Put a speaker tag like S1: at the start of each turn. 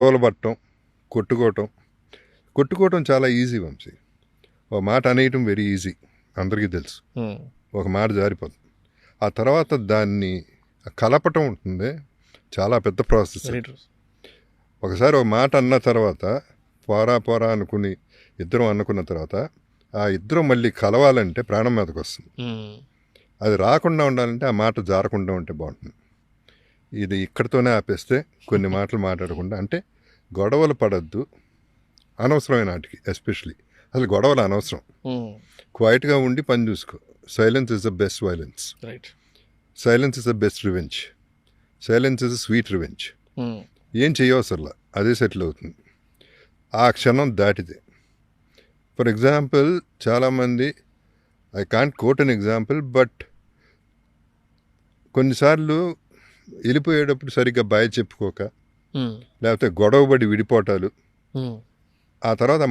S1: తోలబట్టం, కొట్టుకోవటం. కొట్టుకోవటం చాలా ఈజీ వంశీ. ఒక మాట అనేయటం వెరీ ఈజీ, అందరికీ తెలుసు. ఒక మాట జారిపోతుంది. ఆ తర్వాత దాన్ని కలపటం ఉంటుంది, చాలా పెద్ద ప్రాసెస్. ఒకసారి ఒక మాట అన్న తర్వాత పోరా అనుకుని ఇద్దరం అనుకున్న తర్వాత ఆ ఇద్దరం మళ్ళీ కలవాలంటే ప్రాణం మీదకి వస్తుంది. అది రాకుండా ఉండాలంటే ఆ మాట జారకుండా ఉంటే బాగుంటుంది. ఇది ఇక్కడితోనే ఆపేస్తే కొన్ని మాటలు మాట్లాడకుండా, అంటే గొడవలు పడద్దు అనవసరమైన వాటికి, ఎస్పెషలీ అసలు గొడవలు అనవసరం. క్వైట్గా ఉండి పని చూసుకో. Silence is the best violence. Silence is the best revenge. Silence is the sweet revenge. ఏం చేయవసరలా, అదే సెటిల్ అవుతుంది. ఆ క్షణం దాటితే. ఫర్ ఎగ్జాంపుల్, చాలామంది, I can't quote an example, but కొన్నిసార్లు వెళ్ళిపోయేటప్పుడు సరిగ్గా బాయ్ చెప్పుకోక, లేకపోతే గొడవబడి విడిపోవటాలు, ఆ తర్వాత